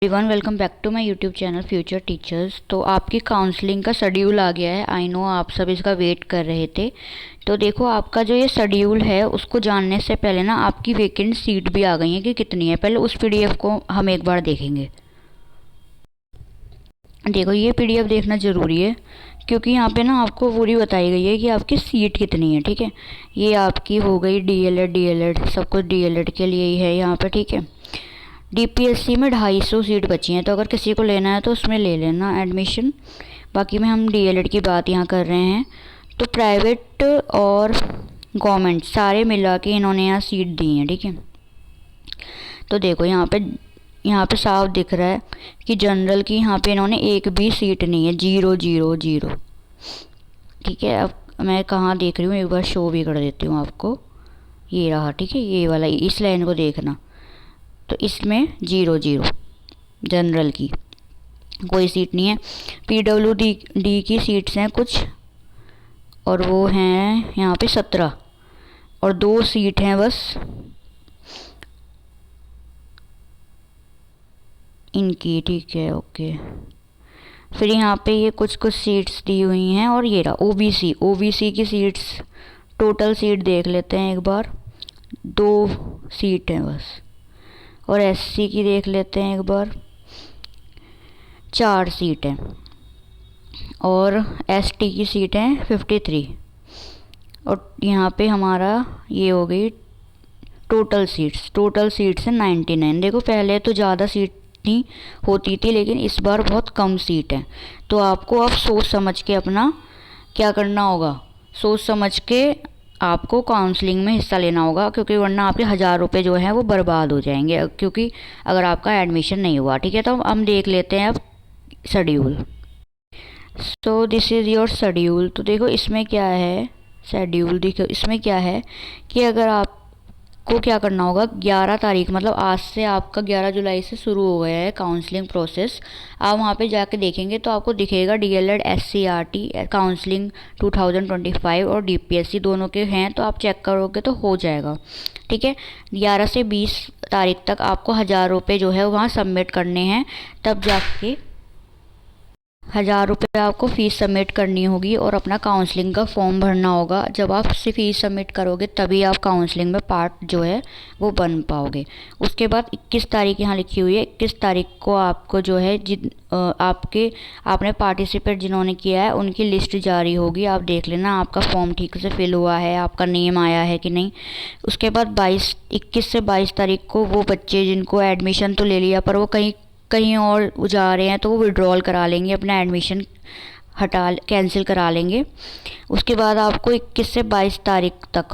Everyone welcome back to my YouTube channel future teachers. तो आपकी counselling का schedule आ गया है। आई नो आप सब इसका वेट कर रहे थे। तो देखो, आपका जो ये शेड्यूल है उसको जानने से पहले ना आपकी वेकेंट सीट भी आ गई है कि कितनी है। पहले उस पीडीएफ को हम एक बार देखेंगे। देखो, ये पीडीएफ देखना ज़रूरी है क्योंकि यहाँ पे ना आपको पूरी बताई गई है कि आपकी सीट कितनी है। ठीक है, ये आपकी हो गई डीएलएड सब कुछ डीएलएड के लिए ही है यहाँ पे। ठीक है, डीपीएससी में 250 सीट बची हैं, तो अगर किसी को लेना है तो उसमें ले लेना एडमिशन। बाकी में हम डीएलएड की बात यहाँ कर रहे हैं। तो प्राइवेट और गवर्नमेंट सारे मिला के इन्होंने यहाँ सीट दी हैं। ठीक है, तो देखो यहाँ पे साफ दिख रहा है कि जनरल की यहाँ पे इन्होंने एक भी सीट नहीं है, 0 0 0। ठीक है, अब मैं कहाँ देख रही हूँ एक बार शो भी कर देती हूँ आपको। ये रहा, ठीक है, ये वाला, इस लाइन को देखना। तो इसमें 0 0 जनरल की कोई सीट नहीं है। पीडब्ल्यूडी की सीट्स हैं कुछ, और वो हैं यहाँ पे 17, और 2 सीट हैं बस इनकी। ठीक है, ओके। फिर यहाँ पे ये कुछ सीट्स दी हुई हैं, और ये रहा ओबीसी की सीट्स। टोटल सीट देख लेते हैं एक बार, 2 सीट हैं बस। और एससी की देख लेते हैं एक बार, 4 सीट हैं। और एसटी की सीट हैं 53। और यहाँ पे हमारा ये हो गई टोटल सीट्स हैं 99। देखो, पहले तो ज़्यादा सीट नहीं होती थी, लेकिन इस बार बहुत कम सीट है। तो आपको अब सोच समझ के अपना क्या करना होगा, सोच समझ के आपको काउंसलिंग में हिस्सा लेना होगा, क्योंकि वरना आपके 1000 रुपये जो है वो बर्बाद हो जाएंगे, क्योंकि अगर आपका एडमिशन नहीं हुआ। ठीक है, तो हम देख लेते हैं अब schedule. So this is your schedule. तो देखो इसमें क्या है, शेड्यूल देखो इसमें क्या है कि अगर आपको क्या करना होगा, 11 तारीख मतलब आज से आपका 11 जुलाई से शुरू हो गया है काउंसलिंग प्रोसेस। आप वहाँ पे जाके देखेंगे तो आपको दिखेगा डीएलएड एससीईआरटी काउंसलिंग 2025 और डीपीएससी दोनों के हैं, तो आप चेक करोगे तो हो जाएगा। ठीक है, 11 से 20 तारीख तक आपको 1000 रुपये जो है वहाँ सबमिट करने हैं, तब जाके 1000 रुपये आपको फ़ीस सबमिट करनी होगी और अपना काउंसलिंग का फॉर्म भरना होगा। जब आप फ़ीस सबमिट करोगे तभी आप काउंसलिंग में पार्ट जो है वो बन पाओगे। उसके बाद 21 तारीख यहाँ लिखी हुई है, 21 तारीख को आपको जो है आपने पार्टिसिपेट जिन्होंने किया है उनकी लिस्ट जारी होगी। आप देख लेना आपका फॉर्म ठीक से फिल हुआ है, आपका नेम आया है कि नहीं। उसके बाद 21 से 22 तारीख को वो बच्चे जिनको एडमिशन तो ले लिया पर वो कहीं और जा रहे हैं, तो वो विड्रॉल करा लेंगे, अपना एडमिशन कैंसिल करा लेंगे। उसके बाद आपको 21 से 22 तारीख तक,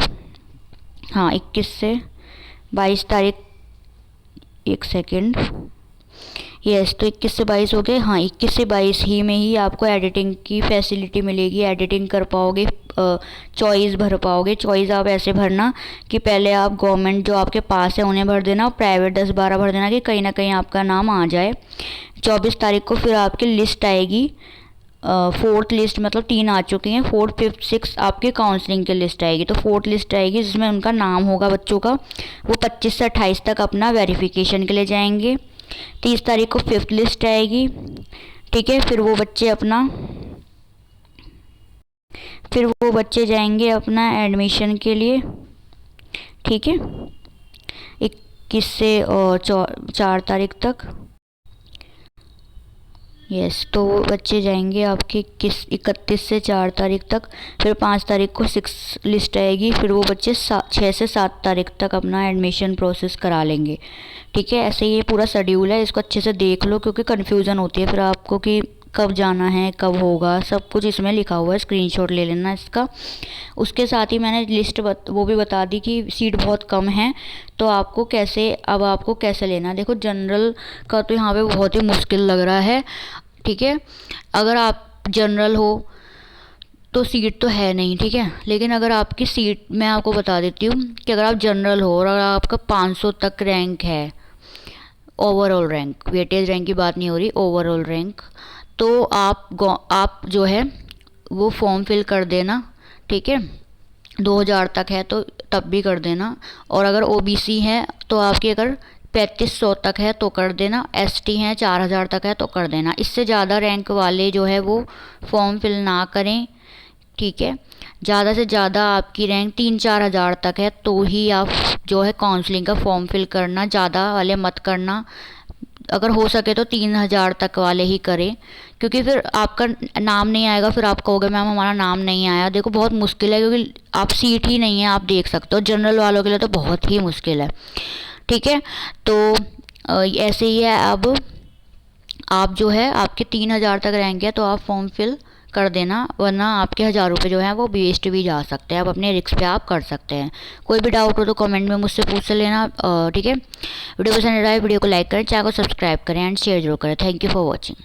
हाँ 21 से 22 तारीख, एक सेकेंड, यस, तो 21 से 22 हो गए। हाँ, 21 से 22 ही में ही आपको एडिटिंग की फैसिलिटी मिलेगी, एडिटिंग कर पाओगे, चॉइस भर पाओगे। चॉइस आप ऐसे भरना कि पहले आप गवर्नमेंट जो आपके पास है उन्हें भर देना, और प्राइवेट 10-12 भर देना कि कहीं ना कहीं आपका नाम आ जाए। 24 तारीख को फिर आपकी लिस्ट आएगी, 4th लिस्ट, मतलब 3 आ चुकी हैं, 4th 5th 6th आपके काउंसलिंग की लिस्ट आएगी। तो 4th लिस्ट आएगी जिसमें उनका नाम होगा बच्चों का, वो 25 से 28 तक अपना वेरिफिकेशन के लिए जाएंगे। 30 तारीख को 5th लिस्ट आएगी। ठीक है, फिर वो बच्चे जाएंगे अपना एडमिशन के लिए। ठीक है, 21 से 4 तारीख तक, यस, तो वो बच्चे जाएंगे आपके 31 से 4 तारीख तक। फिर 5 तारीख को 6 लिस्ट आएगी, फिर वो बच्चे 6 से 7 तारीख तक अपना एडमिशन प्रोसेस करा लेंगे। ठीक है, ऐसे ये पूरा शेड्यूल है, इसको अच्छे से देख लो क्योंकि कन्फ्यूज़न होती है फिर आपको कि कब जाना है कब होगा, सब कुछ इसमें लिखा हुआ है, स्क्रीनशॉट ले लेना इसका। उसके साथ ही मैंने लिस्ट वो भी बता दी कि सीट बहुत कम है, तो आपको कैसे लेना। देखो, जनरल का तो यहाँ पे बहुत ही मुश्किल लग रहा है। ठीक है, अगर आप जनरल हो तो सीट तो है नहीं। ठीक है, लेकिन अगर आपकी सीट, मैं आपको बता देती हूँ कि अगर आप जनरल हो और अगर आपका 500 तक रैंक है, ओवरऑल रैंक, वेटेज रैंक की बात नहीं हो रही, ओवरऑल रैंक, तो आप जो है वो फॉर्म फिल कर देना। ठीक है, 2000 तक है तो तब भी कर देना। और अगर ओबीसी है तो आपकी अगर 3500 तक है तो कर देना, ST हैं 4000 तक है तो कर देना। इससे ज़्यादा रैंक वाले जो है वो फॉर्म फिल ना करें, ठीक है। ज़्यादा से ज़्यादा आपकी रैंक 3-4 हज़ार तक है तो ही आप जो है काउंसलिंग का फॉर्म फिल करना, ज़्यादा वाले मत करना। अगर हो सके तो 3000 तक वाले ही करें, क्योंकि फिर आपका नाम नहीं आएगा, फिर आप कहोगे मैम हमारा नाम नहीं आया। देखो बहुत मुश्किल है, क्योंकि आप सीट ही नहीं है, आप देख सकते हो। जनरल वालों के लिए तो बहुत ही मुश्किल है, ठीक है। तो ऐसे ही है। अब आप जो है आपके 3000 तक रैंक है तो आप फॉर्म फिल कर देना, वरना आपके 1000 रुपये जो है वो वेस्ट भी जा सकते हैं। आप अपने रिस्क पे आप कर सकते हैं। कोई भी डाउट हो तो कमेंट में मुझसे पूछ लेना, ठीक है। वीडियो पसंद आए वीडियो को लाइक करें, चैनल को सब्सक्राइब करें एंड शेयर जरूर करें। Thank you for watching.